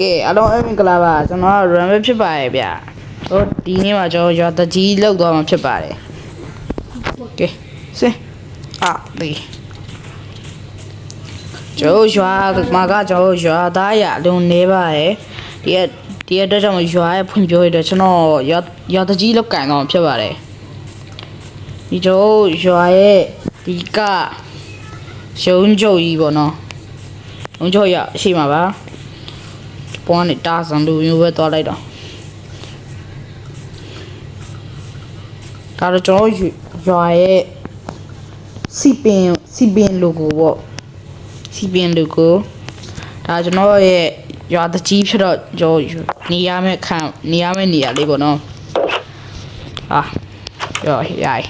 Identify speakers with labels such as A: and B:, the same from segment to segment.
A: ကဲအားလုံးအမင်္ဂလာပါကျွန်တော် run ပဲဖြစ်ပါရဲ့ဗျဟိုဒီနေ့မှာကျွန်တော်ရွာတကြီးလောက်သွားမှာဖြစ်ပါတယ်ကဲစင်ဒီကျွန်တော်ရွာမှာကကျွန်တော်ရွာသားရအလုံးနေပါရဲ့ဒီအတွက်ကြောင့်ရွာရဲ့ဖွံ့ဖြိုးရေးအတွက်ကျွန်တော်ရွာတကြီးလောက်ကန်တော့ဖြစ်ပါတယ်ဒီကျွန်တော်ရွာရဲ့ဒီကရုံးချုပ်ကြီးပေါ့နော်ရုံးချုပ်ရရှိမှာပါပေါ်နေတာစံလူမျိုးပဲသွားလိုက်တော့ဒါတော့ကျွန်တော်ရွာရဲ့စီပင်လိုကိုပေါ့စီပင်လိုကိုဒါကျွန်တော်ရဲ့ရွာတကြီးဖြစ်တော့ကျွန်တော်နေရမယ့်နေရာလေးပေါ့နော်ရောရိုင်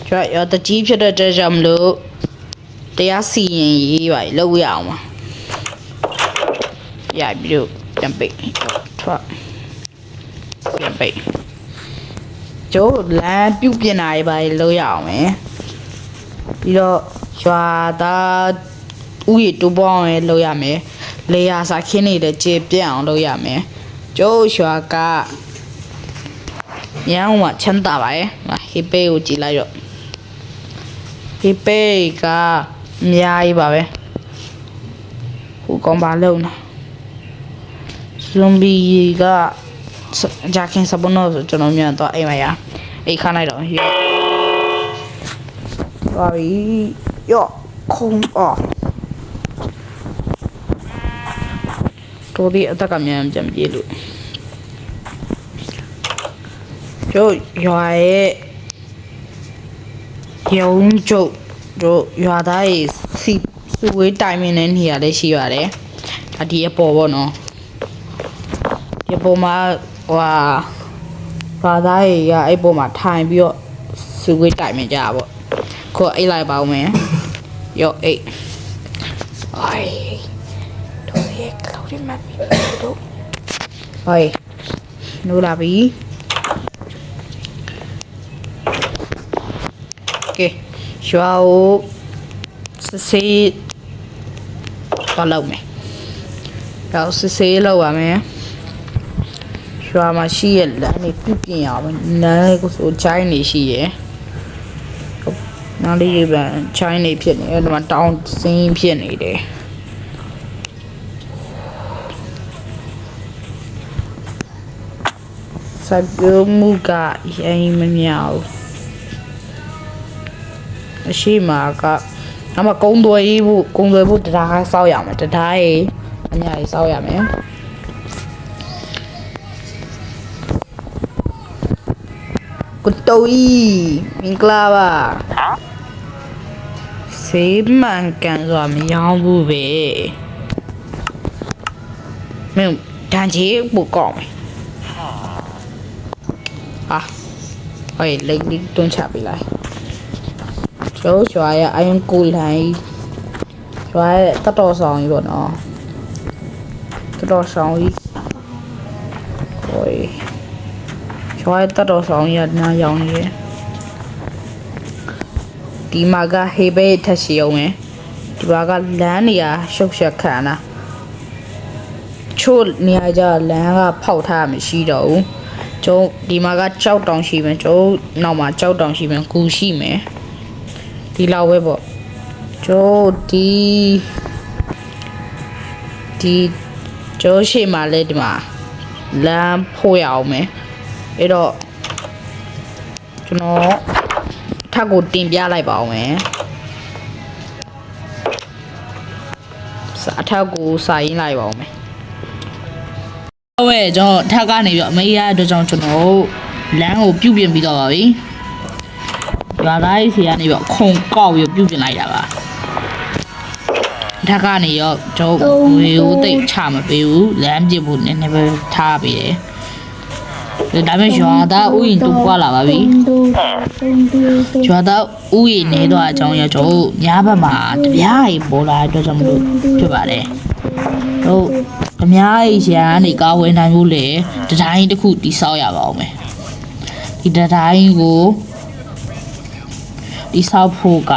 A: ကျွန်တော်ရွာတကြီးဖြစ်တဲ့အတွက်ကြောင့်မလို့တရားစီရင်ရေးပါလောက်ရအောင်ပါရပြီလို့ပြန်ပိတ်ထွက်ပြန်ပိတ်ကျိုးလမ်းပြုတ်ပြင်တာရေးပါလောက်ရအောင်မယ်ပြီးတော့ရွာသားဥယျာဉ်တိုးပေါင်းရေးလောက်ရမယ်လေယာစာခင်းနေတဲ့ကျေပြန့်အောင်လုပ်ရမယ်ကျိုးရွာကရန်ဝချမ်းသာပါရဲ့ဟေးပေကိုကြည်လိုက်တော့ဟေးပေကအများကြီးပါပဲဟိုကောင်ပါလုံးနော်ဇွန်ဘီကဂျာကင်စပနောဆိုကျွန်တော်မြန်တော့အိမ်မရအိတ်ခလိုက်တော့ပါပြီယောခုံတော်ဒီအတက်ကမြန်ပြန်ပြေးလို့ကျိုးရွာရဲ့ရုံးချုပ်တို့ရွာသားရေးစုဝေးတိုင်မင်းနဲ့နေရာလေးရှိပါတယ်ဒီအပေါ်ပေါ့နော်ဒီအပေါ်မှာရွာသားရေးကအဲ့ပေါ်မှာထိုင်ပြီးတော့စုဝေးတိုင်မင်းကြတာပေါ့ခေါ်အိတ်လိုက်ပါဦးမယ်ရောအိတ်တို့ရဲ့ကလော်ရီမတ်တို့နိုးလာပြီကဲရွာကိုစစ်ဆေးတော့လုပ်မယ်တော့စစ်ဆေးလုပ်ပါမယ်ရွာမှာရှိရဲ့လမ်းတွေပြုပြင်ရအောင်လမ်းကိုဆိုချိုင်းနေရှိရဲ့နောက်လေးပဲချိုင်းနေဖြစ်နေတယ်ဒီမှာတောင်းစင်းဖြစ်နေတယ်စိုက်ပျိုးမှုကရင်မမြောက်အရှိမာကအမကုန်းသွေးဖို့တရားစောက်ရမယ်တရားရေးအများကြီးစောက်ရမယ်ကုတိုးမင်္ဂလာပါစေးမှန်ကန်စွာမရောဘူးပဲမင်းတန်ကြီးပို့ကောင်းမယ်လိတ်တွန်းချပေးလိုက်ကျော်ရွာရဲ့အယုံကိုလိုင်းရွာရဲ့တတော်ဆောင်ကြီးပေါ့နော်တတော်ဆောင်ကြီးရွာရဲ့တတော်ဆောင်ကြီးကနားရောင်နေတယ်ဒီမှာကဟေးဘေးထက်ရှိအောင်မယ်ဒီဘာကလမ်းနေရရှုပ်ရှက်ခံတာချို့နေရာကြလမ်းကဖောက်ထားမရှိတော့ဘူးကျုံဒီမှာကကြောက်တောင်ရှိမယ်ကျုံနောက်မှာကြောက်တောင်ရှိမယ်ကူရှိမယ်ဒီလောက်ပဲပေါ့ကျိုးဒီကျိုးရှိမှလဲဒီမှာလမ်းဖို့ရအောင်မယ်အဲ့တော့ကျွန်တော်ထပ်ကိုတင်ပြလိုက်ပါအောင်မယ်အထက်ကိုစာရင်းလိုက်ပါအောင်မယ်ဟုတ်ရဲ့ကျွန်တော်ထပ်ကနေပြီးအမေရတဲ့အတွက်ကြောင့်ကျွန်တော်လမ်းကိုပြုတ်ပြင်ပြီးတော့ပါပြီရွာသားကြီးစီကနေပြီးခုံကောက်ပြီးပြုတ်ပြင်လိုက်တာပါထက်ကနေရောကျွန်တော်ဝေဦးတိတ်ချမပေးဘူးလမ်းပြင်ဖို့နည်းနည်းပဲထားပေးတယ်ဒါပေမဲ့ရွာသားဥယျာဉ်တူပွားလာပါပြီရွာသားဥယျာဉ်နေတော့အကြောင်းရကျွန်တော်ညဘက်မှာတပြားကြီးပေါ်လာတဲ့အတွက်ကြောင့်မလို့ဖြစ်ပါတယ်ဟုတ်အများကြီးရန်ကနေကာဝယ်နိုင်လို့လေတတိုင်းတစ်ခုတိဆောက်ရပါအောင်မယ်ဒီတတိုင်းကိုတိဆောက်ဖို့က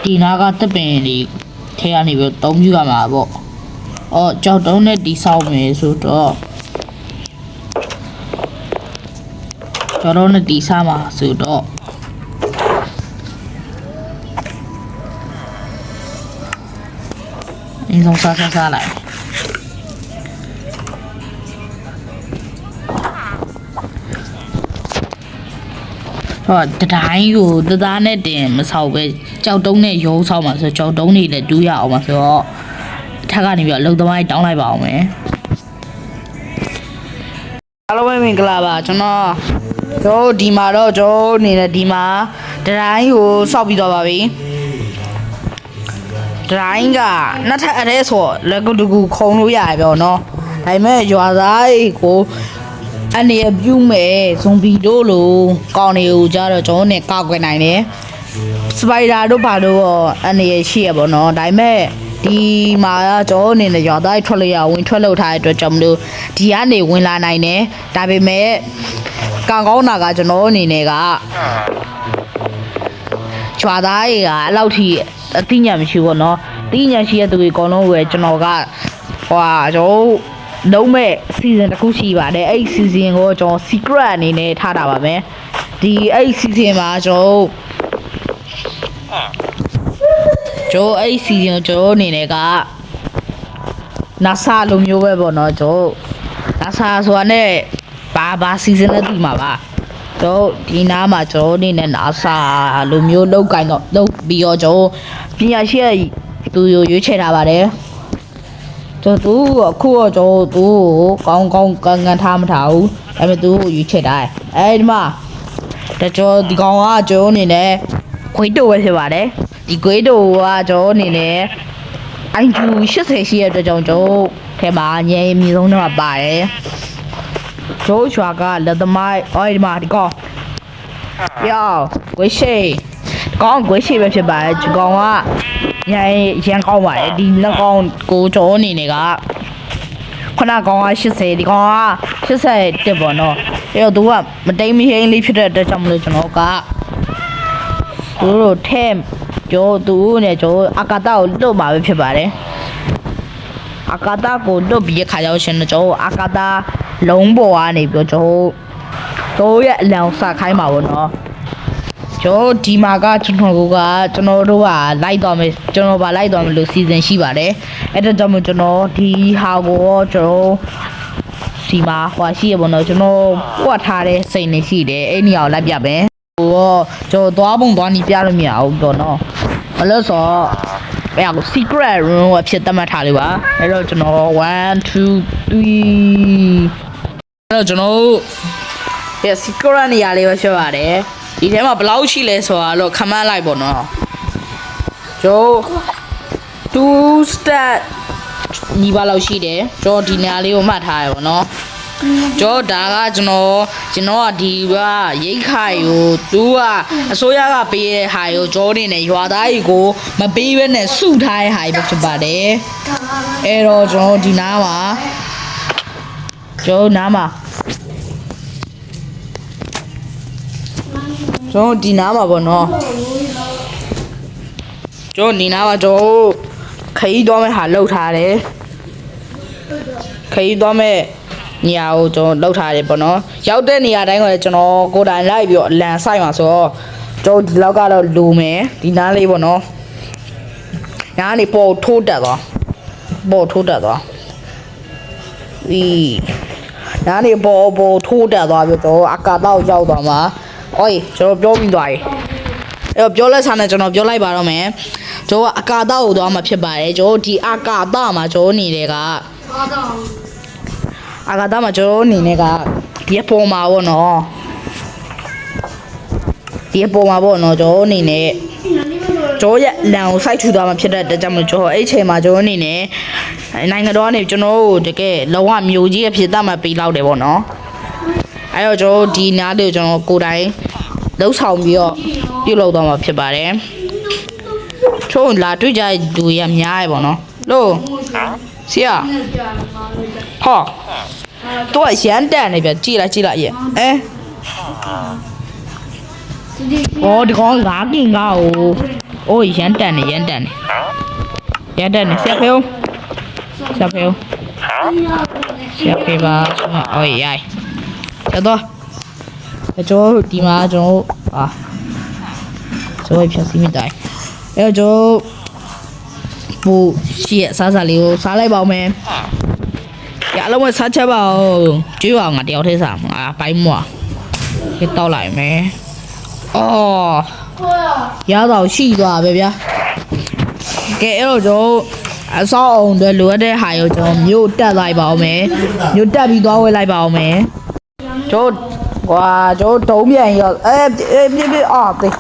A: ဒီနာကတပင်လေး ထဲကနေပြီးတော့3ပြရမှာပေါ့အော်ကြောက်တုံးနဲ့တီဆောက်မယ်ဆိုတော့ကြောက်တုံးနဲ့တီဆောက်မှာဆိုတော့အင်းဆုံးစားလိုက်ဟောတတိုင်းကိုတသားနဲ့တင်မဆောက်ပဲကြောက်တုံးနဲ့ရုံးဆောက်မှာဆိုကြောက်တုံးတွေလည်းတူးရအောင်ပါဆိုတော့အထက်ကနေပြီးတော့အလုပ်သမားတောင်းလိုက်ပါအောင်မယ်အားလုံးပဲမင်္ဂလာပါကျွန်တော်ဒီမှာတော့ကျွန်တော်အနေနဲ့ဒီမှာတတိုင်းကိုဆောက်ပြီးတော့ပါပြီဒရိုင်းကနှစ်ထပ်အရဲဆိုလက်ကူတကူခုံလို့ရတယ်ပြောနော်ဒါပေမဲ့ရွာသားကိုအနေရပြုမဲ့ဇွန်ဘီတို့လိုကောင်းတွေကိုကြတော့ကျွန်တော်နဲ့ကောက်ွယ်နိုင်တယ်စပိုက်ဒါတို့ဘာတို့ရောအနေရရှိရပေါ့နော်ဒါပေမဲ့ဒီမှာကျွန်တော်အနေနဲ့ရွာသားထွက်လို့ရဝင်ထွက်လို့ထားတဲ့အတွက်ကြောင့်မလို့ဒီကနေဝင်လာနိုင်တယ်ဒါပေမဲ့ကောင်ကောင်းတာကကျွန်တော်အနေနဲ့ကရွာသားတွေကအဲ့လောက်ထိအသိဉာဏ်မရှိဘူးเนาะသိဉာဏ်ရှိတဲ့သူတွေအကုန်လုံးပဲကျွန်တော်ကကျွန်တော်လုံးမဲ့ season တစ်ခုရှိပါတယ်အဲ့ season ကိုကျွန်တော် secret အနေနဲ့ထားတာပါမယ်ဒီအဲ့ season မှာကျွန်တော်အဲ့ season ကျွန်တော်အနေနဲ့က NASA လိုမျိုးပဲပေါ့เนาะကျွန်တော် NASA ဆိုတာနဲ့ဘာ season လဲဒီမှာပါတော့ဒီနားမှာကျွန်တော်အနေနဲ့ NASA လိုမျိုးလောက်ကိုင်းတော့လောက်ပြီးတော့ကျွန်တော်ပညာရှိရဲ့သူရွေးချယ်ထားပါတယ်ကျွန်တော်အခုတော့ကျွန်တော်သူကောင်းကန်ထားမထားဘူးဒါပေမဲ့သူရွေးချယ်ထားတယ်အဲဒီမှာကျွန်တော်ဒီကောင်ကကျွန်တော်အနေနဲ့ခွေးတိုပဲဖြစ်ပါတယ်ဒီခွေးတိုကကျွန်တော်အနေနဲ့ IQ 80ရှိတဲ့အတွက်ကြောင့်ကျွန်တော်ထဲမှာငြိမ်းမြေဆုံးတော့ပါတယ်ကျိုးချွာကလက်သမိုင်းအော်ဒီမှာဒီကောင်ယောဂွေးရှိကောင်ဂွေးရှိပဲဖြစ်ပါတယ်ဒီကောင်ကရန်ကောင်းပါတယ်ဒီလက်ကောင်ကိုကျော်အနေနဲ့ကခုနကောင်က80ဒီကောင်က80တက်ပေါ့နော်အဲ့တော့သူကမတိမ်မဟိန်းလေးဖြစ်တဲ့အတွက်ကြောင့်မလို့ကျွန်တော်ကသူတို့ထဲကျော်သူနဲ့ကျော်အာကာသကိုလွတ်မှာပဲဖြစ်ပါတယ်အာကာသကိုလွတ်ပြီးခါရောက်ရှင်ကျော်အာကာသလုံးပေါ်ကနေပြီးတော့ရဲ့အလောင်စခိုင်းပါဘောနော်ဒီမှာကကျွန်တော်တို့ကလိုက်တော့မယ်ကျွန်တော်ပါလိုက်တော့မယ်လို့စီစဉ်ရှိပါတယ်အဲ့ဒါကြောင့်မို့ကျွန်တော်ဒီဟာကိုကျွန်တော်စီမှာရှိရပါတော့ကျွန်တော်ပွက်ထားတဲ့စိတ်နေရှိတယ်အဲ့နေရာကိုလိုက်ပြမယ်ကျွန်တော်သွားပုံသွားနီးပြလို့မရဘူးတော့နော်ဘာလို့ဆိုအဲ့ဒါ secret room အဖြစ်သတ်မှတ်ထားလို့ပါအဲ့တော့ကျွန်တော်1 2 3အဲ့တော့ကျွန်တော်secret နေရာလေးပဲဖြစ်ပါတယ်ဒီထဲမှာဘယ်လောက်ရှိလဲဆိုတာတော့ခမန်းလိုက်ပေါ့နော်2 step ညီပါလောက်ရှိတယ်ဒီနေရာလေးကိုမှတ်ထားရပါတော့ဒါကကျွန်တော်ကဒီကရိတ်ခိုင်ကိုသူကအစိုးရကပေးတဲ့ဟာကိုနေနဲ့ရွာသားကြီးကိုမပေးဘဲနဲ့စုထားတဲ့ဟာပဲဖြစ်ပါတယ်အဲ့တော့ကျွန်တော်ဒီနားမှာနားမှာဒီနားမှာပေါ့နော်ဒီနားမှာခရီးသွားမဲ့ဟာလှုပ်ထားတယ်ခရီးသွားမဲ့နေရာကိုလှုပ်ထားတယ်ပေါ့နော်ရောက်တဲ့နေရာတိုင်းကိုလည်းကျွန်တော်ကိုယ်တိုင်လိုက်ပြီးတော့လန်ဆိုင်ပါဆိုတော့ဒီလောက်ကတော့လူမယ်ဒီနားလေးပေါ့နော်ညာကနေပေါ်ထိုးတက်သွားညာနေပေါ်ထိုးတက်သွားပြီးတော့အကာတော့ရောက်သွားမှာကျွန်တော်ပြောပြီးသွားပြီအဲ့တော့ပြောလက်စားနဲ့ကျွန်တော်ပြောလိုက်ပါတော့မယ်အကာတော့ကိုသွားမှာဖြစ်ပါတယ်ဒီအကာတော့မှာအနေနဲ့ကအာကာသမှာအနေနဲ့ကဒီအပေါ်မှာပေါ့နော်အနေနဲ့ရဲ့လန်ကိုစိုက်ထူသွားမှာဖြစ်တဲ့အတွက်ကြောင့်မလို့အဲ့ချိန်မှာအနေနဲ့နိုင်ငံတော်ကနေကျွန်တော်တို့တကယ်လောကမျိုးကြီးအဖြစ်သတ်မှတ်ပေးလောက်တယ်ပေါ့နော်အဲ့တော့ဒီနားလေးကိုကိုယ်တိုင်လှုပ်ဆောင်ပြီးတော့ပြုတ်လောက်သွားမှာဖြစ်ပါတယ်လာတွေ့ကြလူရများရပေါ့နော်လို့ဆရာတော့ရန်တန်နေပြကြည့်လိုက်ရဲ့ဒီကောင်ငါကင်ငါ့ကိုရန်တန်နေ ရတဲ့နေဆက်ဖေးဆက်ဖေးဆက်ဖေးပါအော်ရိုက်ဆက်တော့ကျွန်တော်ဒီမှာကျွန်တော်ဆိုဖြတ်စီမိတိုင်းအဲ့တော့ဘူရှေ့စားစားလေးကိုစားလိုက်ပါဦးမယ်ရအလုံးဝစားချက်ပါဦးကျွေးပါငါတယောက်ထဲစားငါပိုင်းမွာခေတောက်လိုက်မယ်အော်ရတော့ရှိသွားပဲဗျာကဲအဲ့တော့ကျွန်တော်အစောအောင်တွေလိုအပ်တဲ့ဟာကိုကျွန်တော်မြို့တက်လိုက်ပါဦးမယ်မြို့တက်ပြီးသွားဝဲလိုက်ပါဦးမယ်ကျွန်တော်ကွာကျွန်တော်တုံးပြန်ရောပြအော်တေး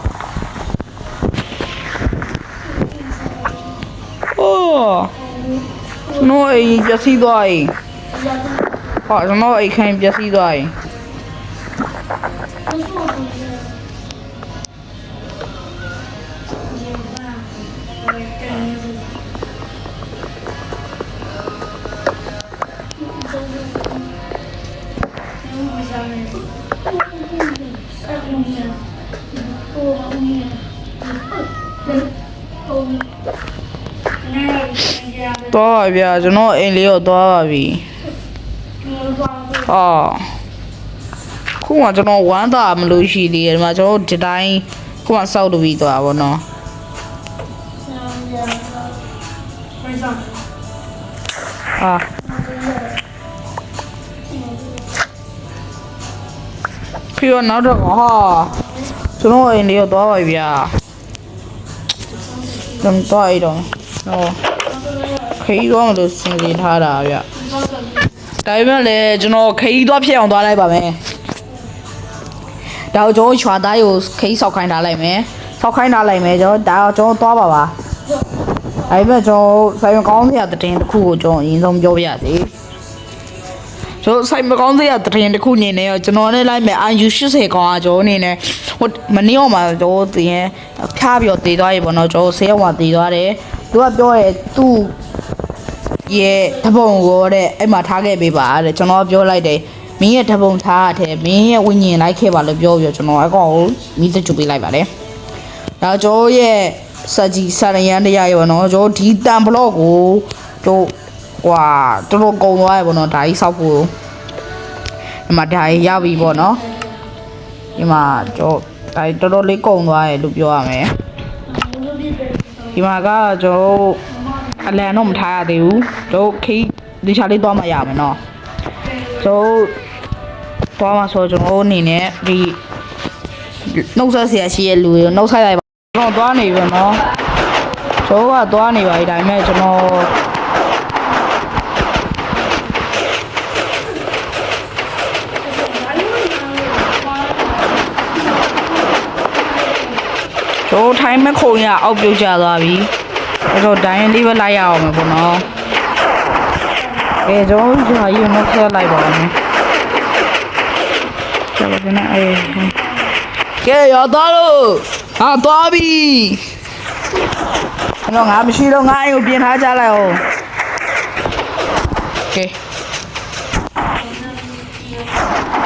A: အိုးနော်အေးပြစီသွားရင်ဟာကျွန်တော်အိတ်ခိုင်းပြစီသွားရင်တော့ဗျာကျွန်တော်အိမ်လေးတော့သွားပါပြီခုမှကျွန်တော်ဝမ်းသာမလို့ရှိသေးတယ်ဒီမှာကျွန်တော်ဒီတိုင်းခုမှစောက်လို့ပြီးသွားပါဘောနော်ပြီးတော့နောက်တော့ကျွန်တော်အိမ်လေးတော့သွားပါပြီဗျာကျွန်တော်သွားရတော့နော်ခရီးသွားမလို့စင်တင်ထားတာဗျဒါပေမဲ့လည်းကျွန်တော်ခရီးသွားဖြစ်အောင်သွားလိုက်ပါမယ်ဒါကိုကျွန်တော်ချွာသားကိုခရီးဆောက်ခိုင်းထားလိုက်မယ်ဆောက်ခိုင်းထားလိုက်မယ်ကျွန်တော်သွားပါဒါပေမဲ့ကျွန်တော်ဆိုင်မကောင်းစရာတင်တစ်ခုကိုကျွန်တော်အရင်ဆုံးပြောပြရစီကျွန်တော်ဆိုင်မကောင်းစရာတင်တစ်ခုနေနေရောကျွန်တော်နဲ့လိုက်မယ် IU80 ကောင်ကကျွန်တော်အနေနဲ့ဟိုမနေ့ကမှကျွန်တော်တင်ဖျားပြီးတော့တည်သွားရေပေါ့နော်ကျွန်တော်ဆေးရောက်မှတည်သွားတယ်သူကပြောရဲသူ့ရဲ့ဓပုံကိုတဲ့အဲ့မှာထားခဲ့ပေးပါတဲ့ကျွန်တော်ပြောလိုက်တယ်မင်းရဲ့ဓပုံထားတဲ့မင်းရဲ့ဝိညာဉ်လိုက်ခဲ့ပါလို့ပြောပြီးကျွန်တော်အကောင်ကိုမိသက်ချူပေးလိုက်ပါတယ်ဒါကျွန်တော်ရဲ့စက်ကြီးစာရန်တရားရေပေါ့နော်ကျွန်တော်ဒီတန်ဘလော့ကိုတို့ဟွာတော်ကုံသွားရေပေါ့နော်ဒါကြီးစောက်ဖို့ဒီမှာဒါကြီးရပြီပေါ့နော်ဒီမှာကျွန်တော်တော်လေးကုံသွားရေလို့ပြောရမယ်ဒီမှာကကျွန်တော်အလန်တော့မထားရသေးဘူးတို့ခိဒီချာလေးသွားမှရမယ်နော်တို့သွားမှဆိုကျွန်တော်အနေနဲ့ဒီနှုတ်ဆက်ဆရာရှိရဲ့လူတွေနှုတ်ဆက်လိုက်ပါကျွန်တော်သွားနေပြီနော်တို့ကသွားနေပါပြီဒါပေမဲ့ကျွန်တော်တို့ထိုင်းမခုံရအောက်ပြုတ်ကျသွားပြီအဲ့တော့ဒိုင်းလေးပဲလိုက်ရအောင်မယ်ပေါ့နော်ကဲကျွန်တော်ဒီဟာယူနှုတ်ဆက်လိုက်ပါမယ်ကျတော့ကနေအေးကဲရတော့လို့သွားပြီအဲ့တော့ငါမရှိတော့ငါအိမ်ကိုပြင်ထားကြလိုက်အောင်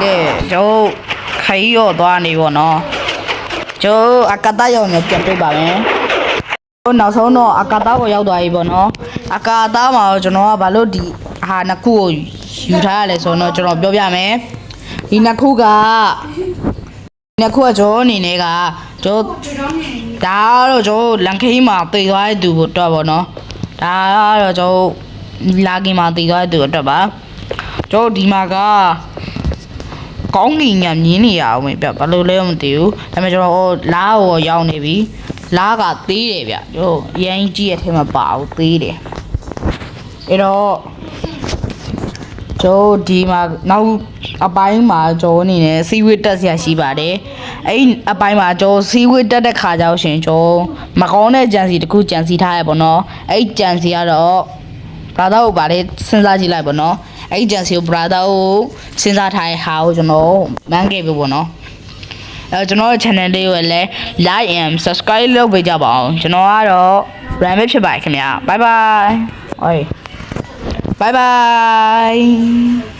A: ကဲကျွန်တော်ခရီးရောသွားနေပေါ့နော်ကျွန်တော်အကတားရောက်နေပြန်တွေ့ပါမယ်နောက်ဆုံးတော့အကာတာကိုရောက်သွားပြီပေါ့နော်အကာတာမှာကျွန်တော်ကဘာလို့ဒီဟာနှစ်ခုကိုယူထားရလဲဆိုတော့ကျွန်တော်ပြောပြမယ်ဒီနှစ်ခုကကျွန်တော်အနေနဲ့ကကျွန်တော်ဒါတော့ကျွန်တော်လန်ခိမှာတည်သွားတဲ့သူတို့ပေါ့နော်ဒါကတော့ကျွန်တော်လာကင်မှာတည်သွားတဲ့သူတို့ပါကျွန်တော်ဒီမှာကကောင်းငင်ညာမြင်းနေရအောင်ပဲဗျဘာလို့လဲမသိဘူးဒါပေမဲ့ကျွန်တော်လားကိုရောက်နေပြီလားကသေးတယ်ဗျတို့ရမ်းကြီးရဲ့ထဲမှာပါဘူးသေးတယ်အဲ့တော့ကျိုးဒီမှာနောက်အပိုင်းမှာကျိုးအနေနဲ့စီဝေးတက်ဆရာရှိပါတယ်အဲ့အပိုင်းမှာကျိုးစီဝေးတက်တဲ့ခါကြောက်ရှင်ကျိုးမကောင်းတဲ့ကြံစီတစ်ခုကြံစီထားရပေါ့နော်အဲ့ကြံစီကတော့ဘရာသာကိုဗါလေစဉ်းစားကြည့်လိုက်ပေါ့နော်အဲ့ကြံစီကိုဘရာသာကိုစဉ်းစားထားတဲ့ဟာကိုကျွန်တော်မန်းခဲ့ပြီပေါ့နော်ကျွန်တော်ရဲ့ channel လေးကိုလည်း like and subscribe လုပ်ပေးကြပါအောင်ကျွန်တော်ကတော့ Ram ဖြစ်ပါတယ်ခင်ဗျာ bye bye ဘိုင်ဘိုင်